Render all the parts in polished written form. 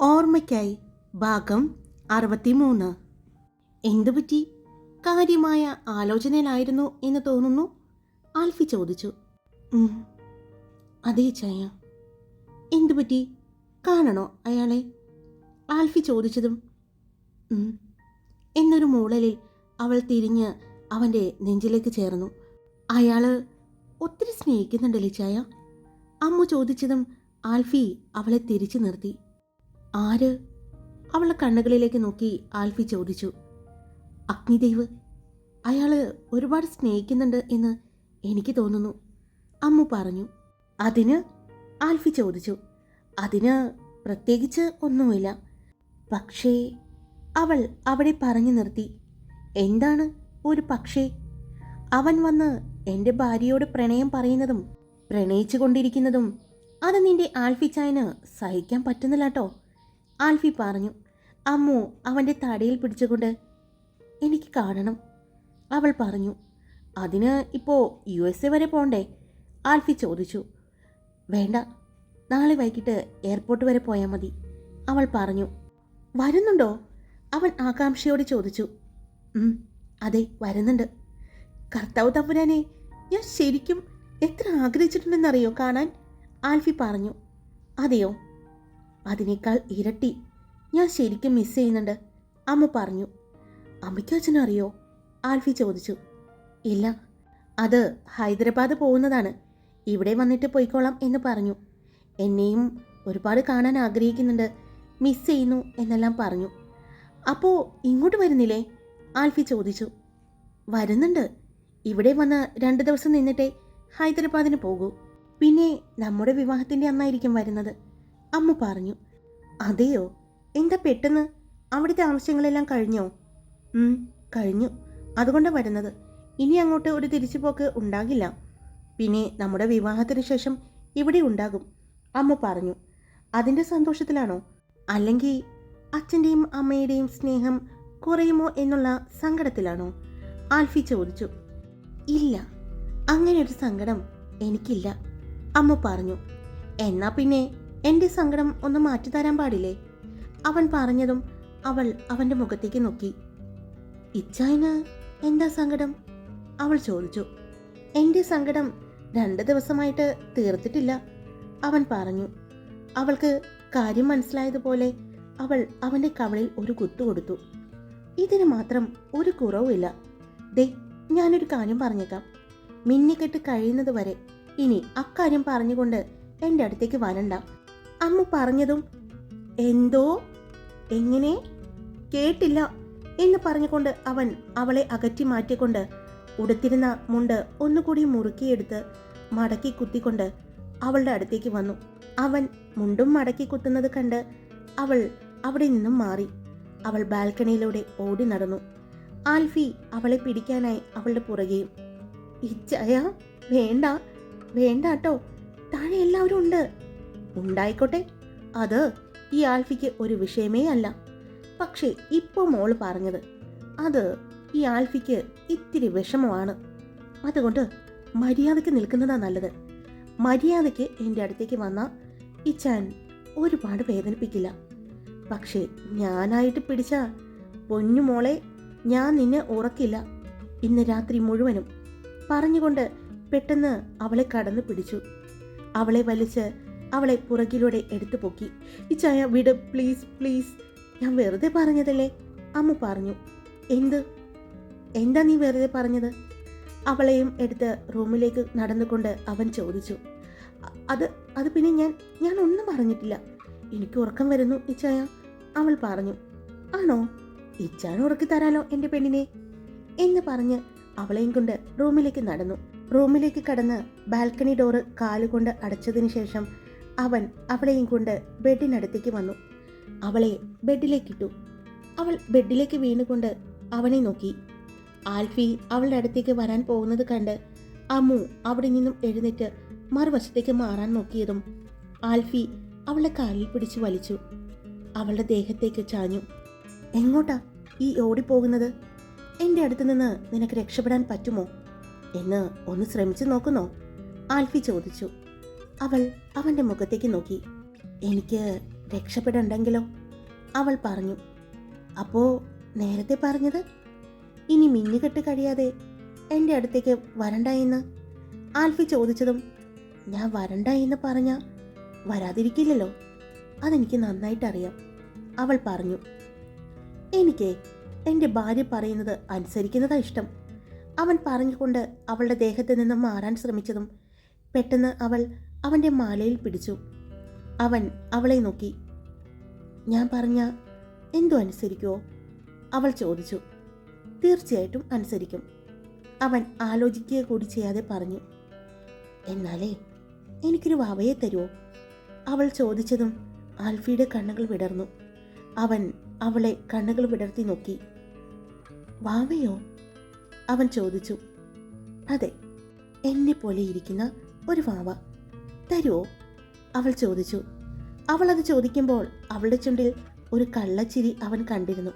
ഓർമ്മയ്ക്കായി ഭാഗം 63. എന്തുപറ്റി? കാര്യമായ ആലോചനയിലായിരുന്നു എന്ന് തോന്നുന്നു, ആൽഫി ചോദിച്ചു. അതേ ചായ. എന്തുപറ്റി? കാണണോ അയാളെ? ആൽഫി ചോദിച്ചതും എന്നൊരു മൂളലിൽ അവൾ തിരിഞ്ഞ് അവൻ്റെ നെഞ്ചിലേക്ക് ചേർന്നു. അയാള് ഒത്തിരി സ്നേഹിക്കുന്നുണ്ടല്ലേ ചായ? അമ്മു ചോദിച്ചതും ആൽഫി അവളെ തിരിച്ചു നിർത്തി. ആര്? അവളുടെ കണ്ണുകളിലേക്ക് നോക്കി ആൽഫി ചോദിച്ചു. അഗ്നിദേവ്. അയാള് ഒരുപാട് സ്നേഹിക്കുന്നുണ്ട് എന്ന് എനിക്ക് തോന്നുന്നു, അമ്മു പറഞ്ഞു. അതിന്? ആൽഫി ചോദിച്ചു. അതിന് പ്രത്യേകിച്ച് ഒന്നുമില്ല, പക്ഷേ അവൾ അവിടെ പറഞ്ഞു നിർത്തി. എന്താണ് ഒരു പക്ഷേ? അവൻ വന്ന് എൻ്റെ ഭാര്യയോട് പ്രണയം പറയുന്നതും പ്രണയിച്ചു കൊണ്ടിരിക്കുന്നതും അത് നിന്റെ ആൽഫി ചായന് സഹിക്കാൻ പറ്റുന്നില്ല കേട്ടോ, ആൽഫി പറഞ്ഞു. അമ്മു അവൻ്റെ തടയിൽ പിടിച്ചുകൊണ്ട് എനിക്ക് കാണണം, അവൾ പറഞ്ഞു. അതിന് ഇപ്പോൾ USA വരെ പോണ്ടേ? ആൽഫി ചോദിച്ചു. വേണ്ട, നാളെ വൈകിട്ട് എയർപോർട്ട് വരെ പോയാൽ മതി, അവൾ പറഞ്ഞു. വരുന്നുണ്ടോ? അവൻ ആകാംക്ഷയോട് ചോദിച്ചു. അതെ, വരുന്നുണ്ട്. കർത്താവ് തമ്പുരാനെ, ഞാൻ ശരിക്കും എത്ര ആഗ്രഹിച്ചിട്ടുണ്ടെന്നറിയോ കാണാൻ, ആൽഫി പറഞ്ഞു. അതെയോ? അതിനേക്കാൾ ഇരട്ടി ഞാൻ ശരിക്കും മിസ് ചെയ്യുന്നുണ്ട്, അമ്മ പറഞ്ഞു. അമ്മയ്ക്കും അച്ഛനും അറിയോ? ആൽഫി ചോദിച്ചു. ഇല്ല, അത് ഹൈദരാബാദ് പോകുന്നതാണ്, ഇവിടെ വന്നിട്ട് പോയിക്കോളാം എന്ന് പറഞ്ഞു. എന്നെയും ഒരുപാട് കാണാൻ ആഗ്രഹിക്കുന്നുണ്ട്, മിസ് ചെയ്യുന്നു എന്നെല്ലാം പറഞ്ഞു. അപ്പോൾ ഇങ്ങോട്ട് വരുന്നില്ലേ? ആൽഫി ചോദിച്ചു. വരുന്നുണ്ട്, ഇവിടെ വന്ന് 2 ദിവസം നിന്നിട്ടേ ഹൈദരാബാദിന് പോകൂ. പിന്നെ നമ്മുടെ വിവാഹത്തിൻ്റെ അന്നായിരിക്കും വരുന്നത്, അമ്മ പറഞ്ഞു. അതെയോ? എന്താ പെട്ടെന്ന്? അവിടുത്തെ ആവശ്യങ്ങളെല്ലാം കഴിഞ്ഞോ? കഴിഞ്ഞു, അതുകൊണ്ടാണ് വരുന്നത്. ഇനി അങ്ങോട്ട് ഒരു തിരിച്ചുപോക്ക് ഉണ്ടാകില്ല. പിന്നെ നമ്മുടെ വിവാഹത്തിന് ശേഷം ഇവിടെ ഉണ്ടാകും, അമ്മ പറഞ്ഞു. അതിൻ്റെ സന്തോഷത്തിലാണോ, അല്ലെങ്കിൽ അച്ഛൻ്റെയും അമ്മയുടെയും സ്നേഹം കുറയുമോ എന്നുള്ള സങ്കടത്തിലാണോ? ആൽഫി ചോദിച്ചു. ഇല്ല, അങ്ങനെയൊരു സങ്കടം എനിക്കില്ല, അമ്മ പറഞ്ഞു. എന്നാ പിന്നെ എൻ്റെ സങ്കടം ഒന്ന് മാറ്റിത്തരാൻ പാടില്ലേ? അവൻ പറഞ്ഞതും അവൾ അവൻ്റെ മുഖത്തേക്ക് നോക്കി. ഇച്ചായന് എന്താ സങ്കടം, അവൾ ചോദിച്ചു. എൻ്റെ സങ്കടം 2 ദിവസമായിട്ട് തീർത്തിട്ടില്ല, അവൻ പറഞ്ഞു. അവൾക്ക് കാര്യം മനസ്സിലായതുപോലെ അവൾ അവൻ്റെ കവളിൽ ഒരു കുത്തു കൊടുത്തു. ഇതിന് മാത്രം ഒരു കുറവുമില്ല. ദേ, ഞാനൊരു കാര്യം പറഞ്ഞേക്കാം. മിന്നിക്കെട്ട് കഴിയുന്നത് വരെ ഇനി അക്കാര്യം പറഞ്ഞുകൊണ്ട് എൻ്റെ അടുത്തേക്ക് വരണ്ട, അമ്മ പറഞ്ഞതും എന്തോ? എങ്ങനെ? കേട്ടില്ല എന്ന് പറഞ്ഞുകൊണ്ട് അവൻ അവളെ അകറ്റി മാറ്റിക്കൊണ്ട് ഉടുത്തിരുന്ന മുണ്ട് ഒന്നുകൂടി മുറുക്കിയെടുത്ത് മടക്കി കുത്തിക്കൊണ്ട് അവളുടെ അടുത്തേക്ക് വന്നു. അവൻ മുണ്ടും മടക്കി കുത്തുന്നത് കണ്ട് അവൾ അവിടെ നിന്നും മാറി. അവൾ ബാൽക്കണിയിലൂടെ ഓടി നടന്നു. ആൽഫി അവളെ പിടിക്കാനായി അവളുടെ പുറകെയും. ഇച്ചായ, വേണ്ട വേണ്ടാട്ടോ, താഴെ എല്ലാവരും ഉണ്ട്. ഉണ്ടായിക്കോട്ടെ, അത് ഈ ആൽഫിക്ക് ഒരു വിഷയമേ അല്ല. പക്ഷേ ഇപ്പോൾ മോള് പറഞ്ഞത് അത് ഈ ആൽഫിക്ക് ഇത്തിരി വിഷമമാണ്. അതുകൊണ്ട് മര്യാദയ്ക്ക് നിൽക്കുന്നതാ നല്ലത്. മര്യാദയ്ക്ക് എൻ്റെ അടുത്തേക്ക് വന്നാൽ ഇച്ചാൻ ഒരുപാട് വേദനിപ്പിക്കില്ല. പക്ഷേ ഞാനായിട്ട് പിടിച്ച പൊന്നു മോളെ, ഞാൻ നിന്നെ ഉറക്കില്ല ഇന്ന് രാത്രി മുഴുവനും, പറഞ്ഞുകൊണ്ട് പെട്ടെന്ന് അവളെ കടന്നു പിടിച്ചു. അവളെ വലിച്ച് അവളെ പുറകിലൂടെ എടുത്തു പൊക്കി. ഇച്ചായ വിട്, പ്ലീസ് പ്ലീസ്, ഞാൻ വെറുതെ പറഞ്ഞതല്ലേ, അമ്മ പറഞ്ഞു. എന്താ നീ വെറുതെ പറഞ്ഞത്? അവളെയും എടുത്ത് റൂമിലേക്ക് നടന്നുകൊണ്ട് അവൻ ചോദിച്ചു. അത് പിന്നെ ഞാൻ ഒന്നും പറഞ്ഞിട്ടില്ല, എനിക്ക് ഉറക്കം വരുന്നു ഇച്ചായ, അവൾ പറഞ്ഞു. ആണോ? ഇച്ചാൻ ഉറക്കി തരാലോ എൻ്റെ പെണ്ണിനെ എന്ന് പറഞ്ഞ് അവളെയും കൊണ്ട് റൂമിലേക്ക് നടന്നു. റൂമിലേക്ക് കടന്ന് ബാൽക്കണി ഡോറ് കാലുകൊണ്ട് അടച്ചതിന് ശേഷം അവൻ അവളെയും കൊണ്ട് ബെഡിനടുത്തേക്ക് വന്നു. അവളെ ബെഡിലേക്കിട്ടു. അവൾ ബെഡിലേക്ക് വീണുകൊണ്ട് അവനെ നോക്കി. ആൽഫി അവളുടെ അടുത്തേക്ക് വരാൻ പോകുന്നത് കണ്ട് അമ്മു അവിടെ നിന്നും എഴുന്നേറ്റ് മറുവശത്തേക്ക് മാറാൻ നോക്കിയതും ആൽഫി അവളുടെ കാലിൽ പിടിച്ചു വലിച്ചു. അവളുടെ ദേഹത്തേക്ക് ചാഞ്ഞു. എങ്ങോട്ടാ ഈ ഓടിപ്പോകുന്നത്? എൻ്റെ അടുത്ത് നിന്ന് നിനക്ക് രക്ഷപ്പെടാൻ പറ്റുമോ എന്ന് ഒന്ന് ശ്രമിച്ചു നോക്കുന്നോ? ആൽഫി ചോദിച്ചു. അവൾ അവൻ്റെ മുഖത്തേക്ക് നോക്കി. എനിക്ക് രക്ഷപ്പെടണ്ടെങ്കിലോ? അവൾ പറഞ്ഞു. അപ്പോ നേരത്തെ പറഞ്ഞത് ഇനി മിന്നുകെട്ട് കഴിയാതെ എൻ്റെ അടുത്തേക്ക് വരണ്ട എന്ന് ആൽഫി ചോദിച്ചതും ഞാൻ വരണ്ട എന്ന് പറഞ്ഞ വരാതിരിക്കില്ലല്ലോ, അതെനിക്ക് നന്നായിട്ടറിയാം, അവൾ പറഞ്ഞു. എനിക്ക് എൻ്റെ ഭാര്യ പറയുന്നത് അനുസരിക്കുന്നതാ ഇഷ്ടം. അവൻ പറഞ്ഞുകൊണ്ട് അവളുടെ ദേഹത്ത് നിന്ന് മാറാൻ ശ്രമിച്ചതും പെട്ടെന്ന് അവൾ അവൻ്റെ മാലയിൽ പിടിച്ചു. അവൻ അവളെ നോക്കി. ഞാൻ പറഞ്ഞ എന്തോ അനുസരിക്കുമോ? അവൾ ചോദിച്ചു. തീർച്ചയായിട്ടും അനുസരിക്കും, അവൻ ആലോചിക്കുക കൂടി ചെയ്യാതെ പറഞ്ഞു. എന്നാലേ എനിക്കൊരു വാവയെ തരുമോ? അവൾ ചോദിച്ചതും ആൽഫിയുടെ കണ്ണുകൾ വിടർന്നു. അവൻ അവളെ കണ്ണുകൾ വിടർത്തി നോക്കി. വാവയോ? അവൻ ചോദിച്ചു. അതെ, എന്നെ പോലെ ഇരിക്കുന്ന ഒരു വാവ തരുമോ? അവൾ ചോദിച്ചു. അവൾ അത് ചോദിക്കുമ്പോൾ അവളുടെ ചുണ്ടിൽ ഒരു കള്ളച്ചിരി അവൻ കണ്ടിരുന്നു.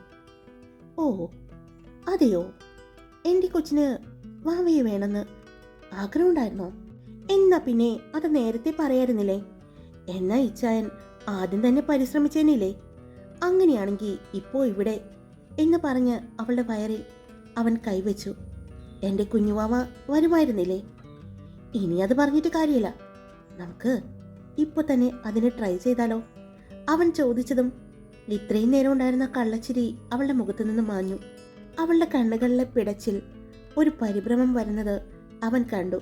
ഓ അതെയോ, എൻ്റെ കൊച്ചിന് വാവയെ വേണമെന്ന് ആഗ്രഹമുണ്ടായിരുന്നോ? എന്നാ പിന്നെ അത് നേരത്തെ പറയായിരുന്നില്ലേ? എന്നാ ഇച്ചായൻ ആദ്യം തന്നെ പരിശ്രമിച്ചേനില്ലേ? അങ്ങനെയാണെങ്കിൽ ഇപ്പോ ഇവിടെ എന്ന് പറഞ്ഞ് അവളുടെ വയറിൽ അവൻ കൈവച്ചു. എൻ്റെ കുഞ്ഞുവാവ വരുമായിരുന്നില്ലേ? ഇനി അത് പറഞ്ഞിട്ട് കാര്യമില്ല, നമുക്ക് ഇപ്പൊ തന്നെ അതിനെ ട്രൈ ചെയ്താലോ? അവൻ ചോദിച്ചതും ഇത്രയും നേരം ഉണ്ടായിരുന്ന കള്ളച്ചിരി അവളുടെ മുഖത്തു നിന്ന് മാഞ്ഞു. അവളുടെ കണ്ണുകളിലെ പിടച്ചിൽ ഒരു പരിഭ്രമം വരുന്നത് അവൻ കണ്ടു.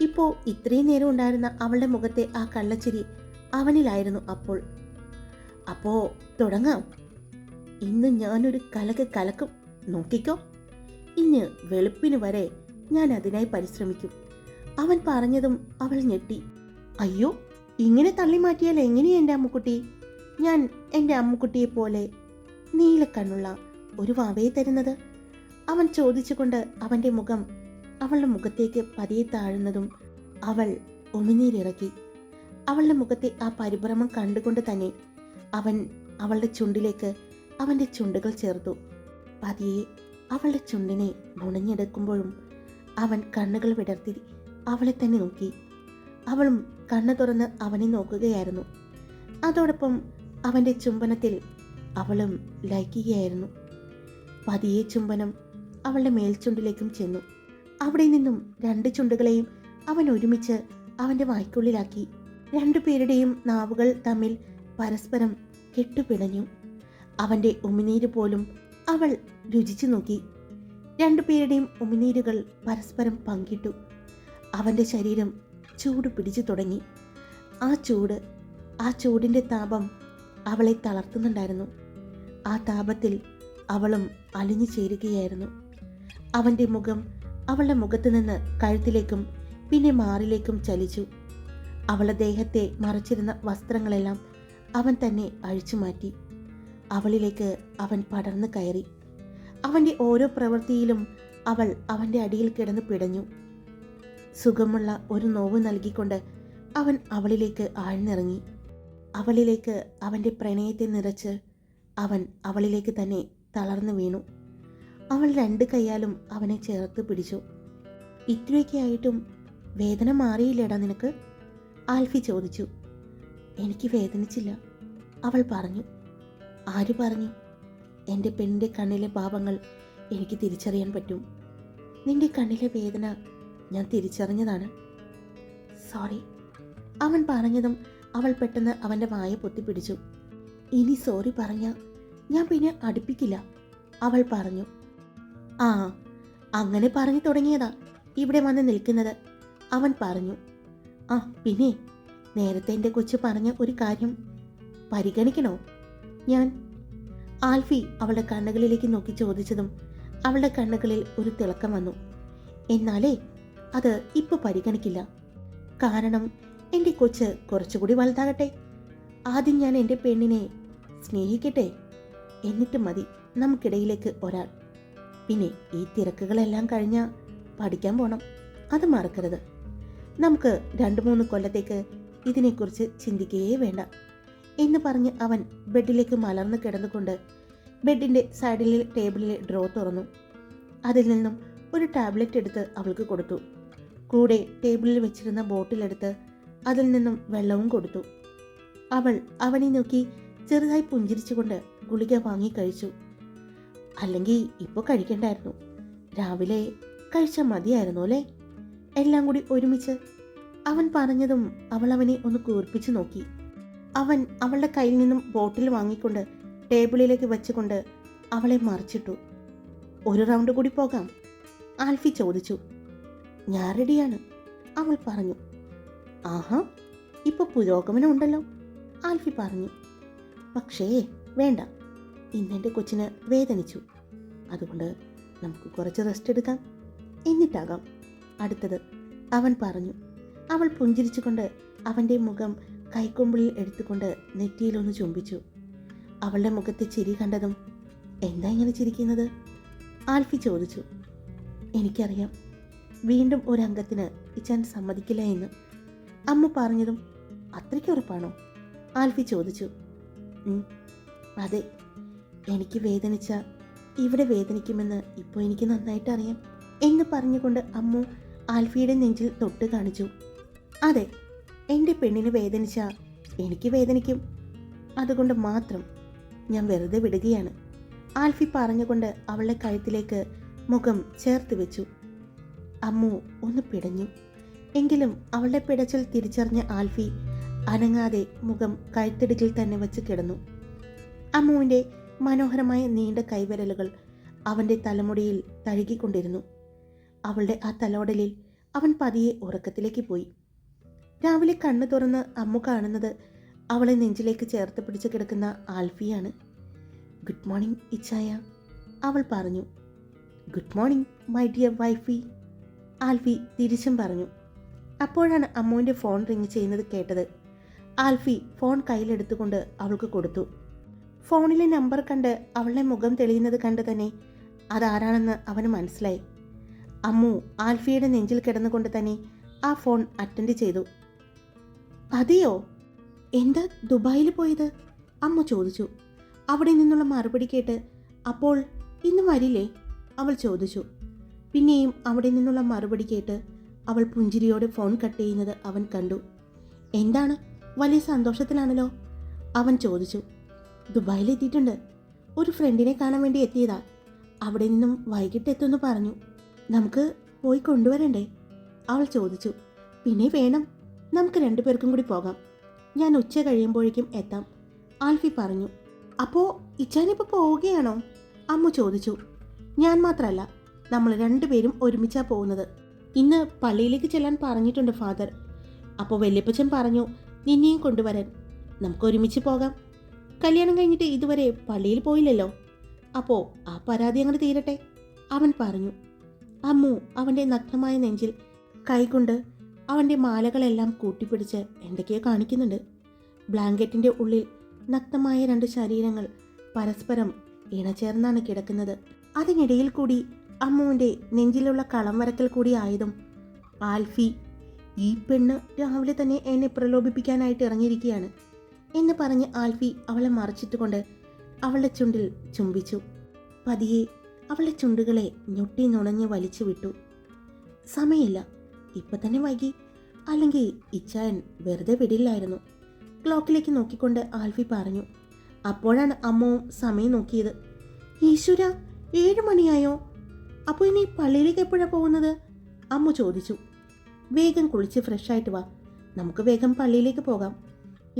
ഇപ്പോ ഇത്രയും നേരം ഉണ്ടായിരുന്ന അവളുടെ മുഖത്തെ ആ കള്ളച്ചിരി അവനിലായിരുന്നു അപ്പോൾ. അപ്പോ തുടങ്ങാം. ഇന്ന് ഞാനൊരു കലക്കും, നോക്കിക്കോ. ഇന്ന് വെളുപ്പിന് വരെ ഞാൻ അതിനായി പരിശ്രമിക്കും. അവൻ പറഞ്ഞതും അവൾ ഞെട്ടി. അയ്യോ, ഇങ്ങനെ തള്ളി മാറ്റിയാൽ എങ്ങനെയാ എൻ്റെ അമ്മുക്കുട്ടി? ഞാൻ എൻ്റെ അമ്മുക്കുട്ടിയെ പോലെ നീലക്കണ്ണുള്ള ഒരു വാവയെ തരുന്നത്? അവൻ ചോദിച്ചുകൊണ്ട് അവൻ്റെ മുഖം അവളുടെ മുഖത്തേക്ക് പതിയെ താഴുന്നതും അവൾ ഉമിനീരിറക്കി. അവളുടെ മുഖത്തെ ആ പരിഭ്രമം കണ്ടുകൊണ്ട് തന്നെ അവൻ അവളുടെ ചുണ്ടിലേക്ക് അവൻ്റെ ചുണ്ടുകൾ ചേർത്തു. പതിയെ അവളുടെ ചുണ്ടിനെ നുണഞ്ഞെടുക്കുമ്പോഴും അവൻ കണ്ണുകൾ വിടർത്തി അവളെ തന്നെ നോക്കി. അവളും കണ്ണു തുറന്ന് അവനെ നോക്കുകയായിരുന്നു. അതോടൊപ്പം അവൻ്റെ ചുംബനത്തിൽ അവളും ലയിക്കുകയായിരുന്നു. പതിയെ ചുംബനം അവളുടെ മേൽചുണ്ടിലേക്കും ചെന്നു. അവിടെ നിന്നും രണ്ട് ചുണ്ടുകളെയും അവൻ ഒരുമിച്ച് അവൻ്റെ വായ്ക്കുള്ളിലാക്കി. രണ്ടുപേരുടെയും നാവുകൾ തമ്മിൽ പരസ്പരം കെട്ടുപിണഞ്ഞു. അവൻ്റെ ഉമിനീര് പോലും അവൾ രുചിച്ചു നോക്കി. രണ്ടുപേരുടെയും ഉമിനീരുകൾ പരസ്പരം പങ്കിട്ടു. അവൻ്റെ ശരീരം ചൂട് പിടിച്ചു തുടങ്ങി. ആ ചൂടിൻ്റെ താപം അവളെ തളർത്തുന്നുണ്ടായിരുന്നു. ആ താപത്തിൽ അവളും അലിഞ്ഞു ചേരുകയായിരുന്നു. അവൻ്റെ മുഖം അവളുടെ മുഖത്ത് നിന്ന് കഴുത്തിലേക്കും പിന്നെ മാറിലേക്കും ചലിച്ചു. അവളുടെ ദേഹത്തെ മറച്ചിരുന്ന വസ്ത്രങ്ങളെല്ലാം അവൻ തന്നെ അഴിച്ചു മാറ്റി. അവളിലേക്ക് അവൻ പടർന്നു കയറി. അവൻ്റെ ഓരോ പ്രവൃത്തിയിലും അവൾ അവൻ്റെ അടിയിൽ കിടന്ന് പിടഞ്ഞു. സുഖമുള്ള ഒരു നോവ് നൽകിക്കൊണ്ട് അവൻ അവളിലേക്ക് ആഴ്ന്നിറങ്ങി. അവളിലേക്ക് അവൻ്റെ പ്രണയത്തെ നിറച്ച് അവൻ അവളിലേക്ക് തന്നെ തളർന്നു വീണു. അവൾ രണ്ട് കൈയാലും അവനെ ചേർത്ത് പിടിച്ചു. ഇത്രയൊക്കെ ആയിട്ടും വേദന മാറിയില്ലേടാ നിനക്ക്? ആൽഫി ചോദിച്ചു. എനിക്ക് വേദനിച്ചില്ല, അവൾ പറഞ്ഞു. ആര് പറഞ്ഞു? എൻ്റെ പെണ്ണിൻ്റെ കണ്ണിലെ ഭാവങ്ങൾ എനിക്ക് തിരിച്ചറിയാൻ പറ്റും. നിന്റെ കണ്ണിലെ വേദന ഞാൻ തിരിച്ചറിഞ്ഞതാണ്. സോറി, അവൻ പറഞ്ഞതും അവൾ പെട്ടെന്ന് അവൻ്റെ വായ പൊത്തിപ്പിടിച്ചു. ഇനി സോറി പറഞ്ഞ ഞാൻ പിന്നെ അടുപ്പിക്കില്ല, അവൾ പറഞ്ഞു. ആ, അങ്ങനെ പറഞ്ഞു തുടങ്ങിയതാ ഇവിടെ വന്ന് നിൽക്കുന്നത്, അവൻ പറഞ്ഞു. ആ പിന്നെ നേരത്തെ എൻ്റെ കൊച്ചു പറഞ്ഞ ഒരു കാര്യം പരിഗണിക്കണോ ഞാൻ? ആൽഫി അവളുടെ കണ്ണുകളിലേക്ക് നോക്കി ചോദിച്ചതും അവളുടെ കണ്ണുകളിൽ ഒരു തിളക്കം വന്നു. എന്നാലേ അത് ഇപ്പോൾ പരിഗണിക്കില്ല. കാരണം എൻ്റെ കൊച്ച് കുറച്ചുകൂടി വലുതാകട്ടെ. ആദ്യം ഞാൻ എൻ്റെ പെണ്ണിനെ സ്നേഹിക്കട്ടെ, എന്നിട്ട് മതി നമുക്കിടയിലേക്ക് ഒരാൾ. പിന്നെ ഈ തിരക്കുകളെല്ലാം കഴിഞ്ഞാൽ പഠിക്കാൻ പോണം, അത് മറക്കരുത്. നമുക്ക് 2-3 കൊല്ലത്തേക്ക് ഇതിനെക്കുറിച്ച് ചിന്തിക്കുകയേ വേണ്ട എന്ന് പറഞ്ഞ് അവൻ ബെഡിലേക്ക് മലർന്ന് കിടന്നുകൊണ്ട് ബെഡിൻ്റെ സൈഡിലെ ടേബിളിലെ ഡ്രോ തുറന്നു. അതിൽ നിന്നും ഒരു ടാബ്ലറ്റ് എടുത്ത് അവൾക്ക് കൊടുത്തു. കൂടെ ടേബിളിൽ വെച്ചിരുന്ന ബോട്ടിലെടുത്ത് അതിൽ നിന്നും വെള്ളവും കൊടുത്തു. അവൾ അവനെ നോക്കി ചെറുതായി പുഞ്ചിരിച്ചുകൊണ്ട് ഗുളിക വാങ്ങി കഴിച്ചു. അല്ലെങ്കിൽ ഇപ്പോൾ കഴിക്കണ്ടായിരുന്നു, രാവിലെ കഴിച്ചാൽ മതിയായിരുന്നു അല്ലേ, എല്ലാം കൂടി ഒരുമിച്ച്. അവൻ പറഞ്ഞതും അവൾ അവനെ ഒന്ന് കൂർപ്പിച്ചു നോക്കി. അവൻ അവളുടെ കയ്യിൽ നിന്നും ബോട്ടിൽ വാങ്ങിക്കൊണ്ട് ടേബിളിലേക്ക് വെച്ചുകൊണ്ട് അവളെ മറിച്ചിട്ടു. ഒരു റൗണ്ട് കൂടി പോകാം, ആൽഫി ചോദിച്ചു. ഞാൻ റെഡിയാണ്, അവൾ പറഞ്ഞു. ആഹാ, ഇപ്പോൾ പുരോഗമനം ഉണ്ടല്ലോ, ആൽഫി പറഞ്ഞു. പക്ഷേ വേണ്ട, ഇന്നെൻ്റെ കൊച്ചിന് വേദനിച്ചു, അതുകൊണ്ട് നമുക്ക് കുറച്ച് റെസ്റ്റ് എടുക്കാം, എന്നിട്ടാകാം അടുത്തത്, അവൻ പറഞ്ഞു. അവൾ പുഞ്ചിരിച്ചുകൊണ്ട് അവൻ്റെ മുഖം കൈക്കൊമ്പിളിൽ എടുത്തുകൊണ്ട് നെറ്റിയിലൊന്ന് ചുംബിച്ചു. അവളുടെ മുഖത്തെ ചിരി കണ്ടതും എന്താ ഇങ്ങനെ ചിരിക്കുന്നത്, ആൽഫി ചോദിച്ചു. എനിക്കറിയാം, വീണ്ടും ഒരംഗത്തിന് ഇച്ചാൻ സമ്മതിക്കില്ല എന്ന് അമ്മ പറഞ്ഞതും അത്രയ്ക്ക് ഉറപ്പാണോ, ആൽഫി ചോദിച്ചു. അതെ, എനിക്ക് വേദനിച്ച ഇവിടെ വേദനിക്കുമെന്ന് ഇപ്പോൾ എനിക്ക് നന്നായിട്ട് അറിയാം എന്ന് പറഞ്ഞുകൊണ്ട് അമ്മു ആൽഫിയുടെ നെഞ്ചിൽ തൊട്ട് കാണിച്ചു. അതെ, എൻ്റെ പെണ്ണിന് വേദനിച്ച എനിക്ക് വേദനിക്കും, അതുകൊണ്ട് മാത്രം ഞാൻ വെറുതെ വിടുകയാണ്, ആൽഫി പറഞ്ഞുകൊണ്ട് അവളുടെ കഴുത്തിലേക്ക് മുഖം ചേർത്ത് വെച്ചു. അമ്മു ഒന്ന് പിടഞ്ഞു. എങ്കിലും അവളുടെ പിടച്ചൽ തിരിച്ചറിഞ്ഞ ആൽഫി അനങ്ങാതെ മുഖം കഴുത്തിടുക്കിൽ തന്നെ വെച്ച് കിടന്നു. അമ്മുവിൻ്റെ മനോഹരമായ നീണ്ട കൈവിരലുകൾ അവൻ്റെ തലമുടിയിൽ തഴുകിക്കൊണ്ടിരുന്നു. അവളുടെ ആ തലോടലിൽ അവൻ പതിയെ ഉറക്കത്തിലേക്ക് പോയി. രാവിലെ കണ്ണു തുറന്ന് അമ്മു കാണുന്നത് അവളെ നെഞ്ചിലേക്ക് ചേർത്ത് പിടിച്ച് കിടക്കുന്ന ആൽഫിയാണ്. ഗുഡ് മോർണിംഗ് ഇച്ചായ, അവൾ പറഞ്ഞു. Good morning my dear Wi-Fi, Alfie തിരിച്ചും പറഞ്ഞു. അപ്പോഴാണ് അമ്മുവിൻ്റെ ഫോൺ റിങ് ചെയ്യുന്നത് കേട്ടത്. ആൽഫി ഫോൺ കയ്യിലെടുത്തുകൊണ്ട് അവൾക്ക് കൊടുത്തു. ഫോണിലെ നമ്പർ കണ്ട് അവളുടെ മുഖം തെളിയുന്നത് കണ്ട് തന്നെ അതാരാണെന്ന് അവന് മനസ്സിലായി. അമ്മു ആൽഫിയുടെ നെഞ്ചിൽ കിടന്നുകൊണ്ട് തന്നെ ആ ഫോൺ അറ്റൻഡ് ചെയ്തു. അതെയോ, എന്താ ദുബായിൽ പോയത്, അമ്മു ചോദിച്ചു. അവിടെ നിന്നുള്ള മറുപടി കേട്ട് അപ്പോൾ ഇന്ന് വരില്ലേ, അവൾ ചോദിച്ചു. പിന്നെയും അവിടെ നിന്നുള്ള മറുപടി കേട്ട് അവൾ പുഞ്ചിരിയോടെ ഫോൺ കട്ട് ചെയ്യുന്നത് അവൻ കണ്ടു. എന്താണ്, വലിയ സന്തോഷത്തിലാണല്ലോ, അവൻ ചോദിച്ചു. ദുബായിലെത്തിയിട്ടുണ്ട്, ഒരു ഫ്രണ്ടിനെ കാണാൻ വേണ്ടി എത്തിയതാ, അവിടെ നിന്നും വൈകിട്ട് എത്തുമെന്ന് പറഞ്ഞു. നമുക്ക് പോയി കൊണ്ടുവരണ്ടേ, അവൾ ചോദിച്ചു. പിന്നെ വേണം, നമുക്ക് രണ്ടുപേർക്കും കൂടി പോകാം, ഞാൻ ഉച്ച കഴിയുമ്പോഴേക്കും എത്താം, ആൽഫി പറഞ്ഞു. അപ്പോൾ ഇച്ചാനിപ്പോൾ പോവുകയാണോ, അമ്മു ചോദിച്ചു. ഞാൻ മാത്രമല്ല, നമ്മൾ രണ്ടുപേരും ഒരുമിച്ചാ പോകുന്നത്. ഇന്ന് പള്ളിയിലേക്ക് ചെല്ലാൻ പറഞ്ഞിട്ടുണ്ട് ഫാദർ. അപ്പോൾ വല്യപ്പച്ചൻ പറഞ്ഞു നിന്നെയും കൊണ്ടുവരാൻ, നമുക്ക് ഒരുമിച്ച് പോകാം. കല്യാണം കഴിഞ്ഞിട്ട് ഇതുവരെ പള്ളിയിൽ പോയില്ലല്ലോ, അപ്പോൾ ആ പരാതി അങ്ങനെ തീരട്ടെ, അവൻ പറഞ്ഞു. അമ്മു അവൻ്റെ നഗ്നമായ നെഞ്ചിൽ കൈകൊണ്ട് അവൻ്റെ മാലകളെല്ലാം കൂട്ടിപ്പിടിച്ച് എന്തൊക്കെയോ കാണിക്കുന്നുണ്ട്. ബ്ലാങ്കറ്റിൻ്റെ ഉള്ളിൽ നഗ്നമായ രണ്ട് ശരീരങ്ങൾ പരസ്പരം ഇണചേർന്നാണ് കിടക്കുന്നത്. അതിനിടയിൽ കൂടി അമ്മുവിൻ്റെ നെഞ്ചിലുള്ള കളം വരക്കൽ കൂടി ആയതും ആൽഫി, ഈ പെണ്ണ് രാവിലെ തന്നെ എന്നെ പ്രലോഭിപ്പിക്കാനായിട്ട് ഇറങ്ങിയിരിക്കുകയാണ് എന്ന് പറഞ്ഞ് ആൽഫി അവളെ മറച്ചിട്ടുകൊണ്ട് അവളുടെ ചുണ്ടിൽ ചുംബിച്ചു. പതിയെ അവളുടെ ചുണ്ടുകളെ ഞൊട്ടി നുണഞ്ഞ് വലിച്ചു വിട്ടു. സമയമില്ല, ഇപ്പം തന്നെ വൈകി, അല്ലെങ്കിൽ ഇച്ചായൻ വെറുതെ വിടില്ലായിരുന്നു, ക്ലോക്കിലേക്ക് നോക്കിക്കൊണ്ട് ആൽഫി പറഞ്ഞു. അപ്പോഴാണ് അമ്മവും സമയം നോക്കിയത്. ഈശ്വര, 7 മണിയായോ, അപ്പോൾ ഇനി പള്ളിയിലേക്ക് എപ്പോഴാണ് പോകുന്നത്, അമ്മു ചോദിച്ചു. വേഗം കുളിച്ച് ഫ്രഷായിട്ട് വാ, നമുക്ക് വേഗം പള്ളിയിലേക്ക് പോകാം,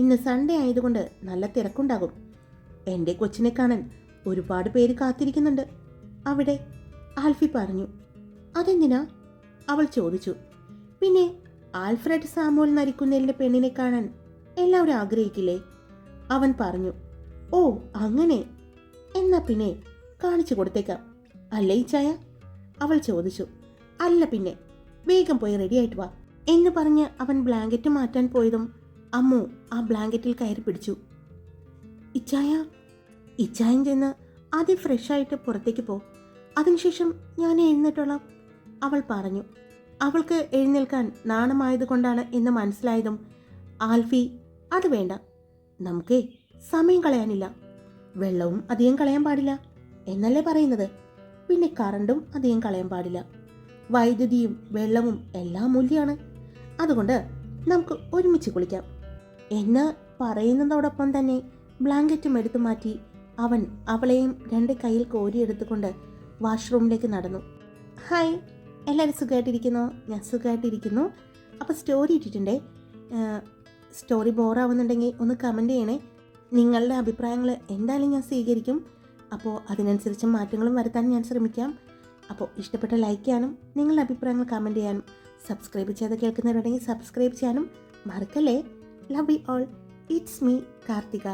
ഇന്ന് സൺഡേ ആയതുകൊണ്ട് നല്ല തിരക്കുണ്ടാകും, എൻ്റെ കൊച്ചിനെ കാണാൻ ഒരുപാട് പേര് കാത്തിരിക്കുന്നുണ്ട് അവിടെ, ആൽഫി പറഞ്ഞു. അതെന്തിനാ, അവൾ ചോദിച്ചു. പിന്നെ ആൽഫ്രഡ് സാമുവൽ നരിക്കുന്നേലിൻ്റെ പെണ്ണിനെ കാണാൻ എല്ലാവരും ആഗ്രഹിക്കില്ലേ, അവൻ പറഞ്ഞു. ഓ അങ്ങനെ, എന്നാ പിന്നെ കാണിച്ചു കൊടുത്തേക്കാം അല്ലേ ഇച്ചായ, അവൾ ചോദിച്ചു. അല്ല പിന്നെ, വേഗം പോയി റെഡിയായിട്ട് വാ എന്ന് പറഞ്ഞ് അവൻ ബ്ലാങ്കറ്റ് മാറ്റാൻ പോയതും അമ്മു ആ ബ്ലാങ്കറ്റിൽ കയറി പിടിച്ചു. ഇച്ചായൻ ചെന്ന് ആദ്യം ഫ്രഷായിട്ട് പുറത്തേക്ക് പോ, അതിനുശേഷം ഞാൻ എഴുന്നേറ്റോളാം, അവൾ പറഞ്ഞു. അവൾക്ക് എഴുന്നേൽക്കാൻ നാണമായതുകൊണ്ടാണ് എന്ന് മനസ്സിലായതും ആൽഫി, അത് വേണ്ട, നമുക്കേ സമയം കളയാനില്ല, വെള്ളവും അധികം കളയാൻ പാടില്ല എന്നല്ലേ പറയുന്നത്, പിന്നെ കറണ്ടും അധികം കളയാൻ പാടില്ല, വൈദ്യുതിയും വെള്ളവും എല്ലാം മൂല്യമാണ്, അതുകൊണ്ട് നമുക്ക് ഒരുമിച്ച് കുളിക്കാം എന്ന് പറയുന്നതോടൊപ്പം തന്നെ ബ്ലാങ്കറ്റും എടുത്തു മാറ്റി അവൻ അവളെയും രണ്ട് കയ്യിൽ കോരിയെടുത്തുകൊണ്ട് വാഷ്റൂമിലേക്ക് നടന്നു. ഹായ്, എല്ലാവരും സുഖമായിട്ടിരിക്കുന്നു? ഞാൻ സുഖമായിട്ടിരിക്കുന്നു. അപ്പോൾ സ്റ്റോറി ഇട്ടിട്ടുണ്ടേ. സ്റ്റോറി ബോറാവുന്നുണ്ടെങ്കിൽ ഒന്ന് കമൻറ്റ് ചെയ്യണേ. നിങ്ങളുടെ അഭിപ്രായങ്ങൾ എന്തായാലും ഞാൻ സ്വീകരിക്കും. അപ്പോൾ അതിനനുസരിച്ച് മാറ്റങ്ങളും വരുത്താൻ ഞാൻ ശ്രമിക്കാം. അപ്പോൾ ഇഷ്ടപ്പെട്ട ലൈക്ക് ചെയ്യാനും നിങ്ങളുടെ അഭിപ്രായങ്ങൾ കമൻറ്റ് ചെയ്യാനും സബ്സ്ക്രൈബ് ചെയ്ത് കേൾക്കുന്നവരുണ്ടെങ്കിൽ സബ്സ്ക്രൈബ് ചെയ്യാനും മറക്കല്ലേ. Love you all. It's me Karthika.